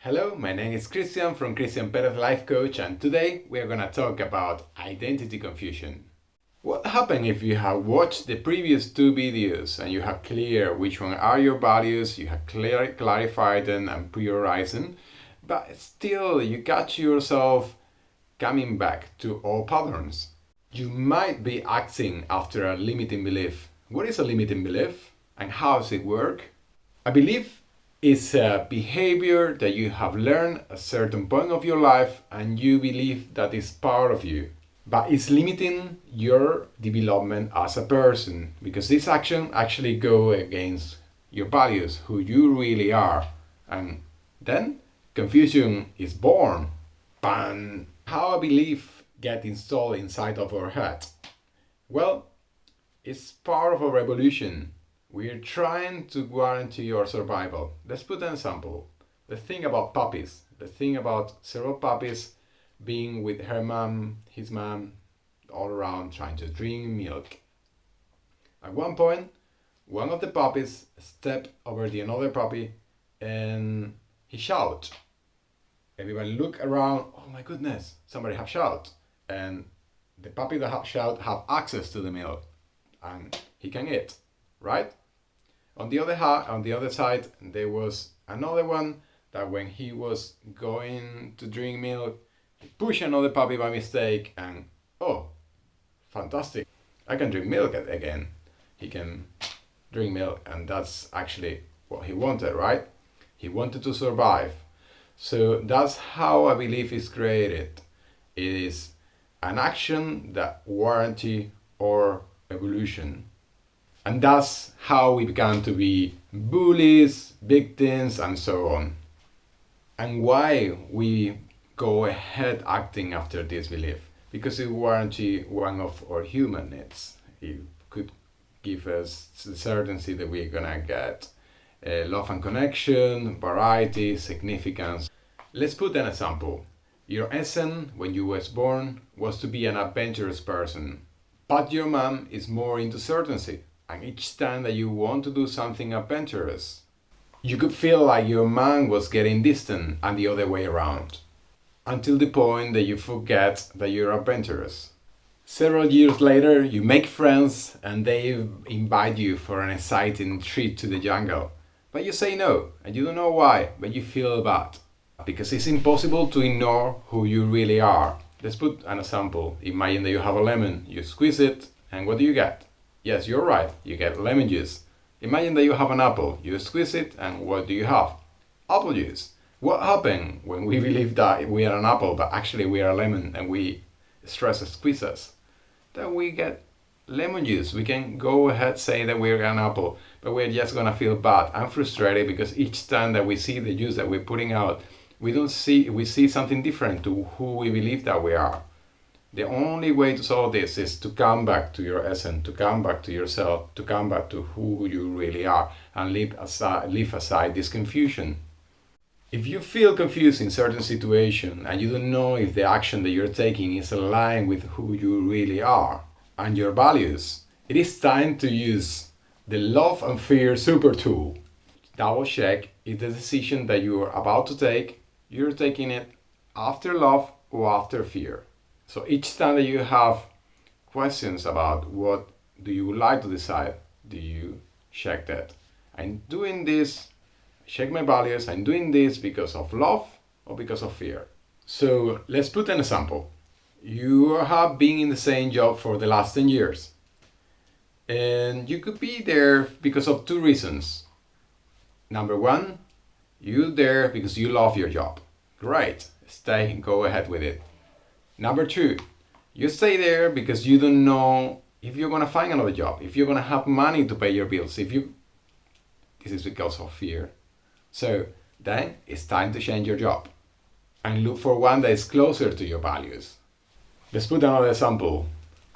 Hello, my name is Christian from Christian Perez Life Coach, and today we are going to talk about identity confusion. What happens if you have watched the previous two videos and you have clear which one are your values, you have clarified them and prioritized them, but still you catch yourself coming back to old patterns? You might be acting after a limiting belief. What is a limiting belief and how does it work? I believe it's a behavior that you have learned at a certain point of your life and you believe that is part of you. But it's limiting your development as a person because this action actually go against your values, who you really are. And then confusion is born. Bang! How a belief get installed inside of our head? Well, it's part of a revolution. We're trying to guarantee your survival. Let's put an example. Let's think about puppies. Let's think about several puppies being with her mom, his mom, all around trying to drink milk. At one point, one of the puppies stepped over the another puppy and he shouted. Everybody look around, oh my goodness, somebody have shouted. And the puppy that have shouted have access to the milk and he can eat, right? On the other side, there was another one that when he was going to drink milk, he pushed another puppy by mistake and, oh, fantastic, I can drink milk again. He can drink milk and that's actually what he wanted, right? He wanted to survive. So that's how a belief is created. It is an action that warranty or evolution. And that's how we began to be bullies, victims, and so on. And why we go ahead acting after this belief? Because it warranty one of our human needs. It could give us the certainty that we're gonna get love and connection, variety, significance. Let's put an example. Your essence when you was born was to be an adventurous person, but your mom is more into certainty. And each time that you want to do something adventurous, you could feel like your mind was getting distant and the other way around. Until the point that you forget that you're adventurous. Several years later, you make friends and they invite you for an exciting trip to the jungle. But you say no, and you don't know why, but you feel bad. Because it's impossible to ignore who you really are. Let's put an example. Imagine that you have a lemon, you squeeze it, and what do you get? Yes, you're right, you get lemon juice. Imagine that you have an apple, you squeeze it, and what do you have? Apple juice. What happened when we believe that we are an apple, but actually we are a lemon and we squeeze us? Then we get lemon juice. We can go ahead say that we're an apple, but we're just gonna feel bad and frustrated because each time that we see the juice that we're putting out, we see something different to who we believe that we are. The only way to solve this is to come back to your essence, to come back to yourself, to come back to who you really are and leave aside this confusion. If you feel confused in certain situation and you don't know if the action that you're taking is aligned with who you really are and your values, it is time to use the love and fear super tool. Double check if the decision that you are about to take, you're taking it after love or after fear. So each time that you have questions about what do you like to decide, do you check that? I'm doing this, check my values, I'm doing this because of love or because of fear. So let's put an example. You have been in the same job for the last 10 years. And you could be there because of two reasons. Number one, you're there because you love your job. Great, stay and go ahead with it. Number two, you stay there because you don't know if you're gonna find another job, if you're gonna have money to pay your bills, this is because of fear. So then it's time to change your job and look for one that is closer to your values. Let's put another example.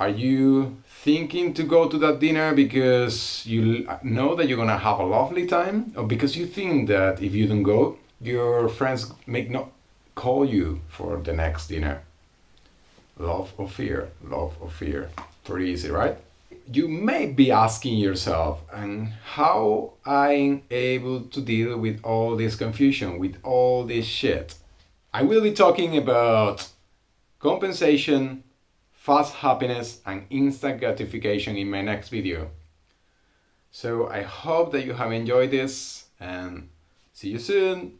Are you thinking to go to that dinner because you know that you're gonna have a lovely time, or because you think that if you don't go, your friends may not call you for the next dinner? Love or fear? Love or fear? Pretty easy, right? You may be asking yourself, and how I'm able to deal with all this confusion, with all this shit. I will be talking about compensation, fast happiness, and instant gratification in my next video. So I hope that you have enjoyed this, and see you soon.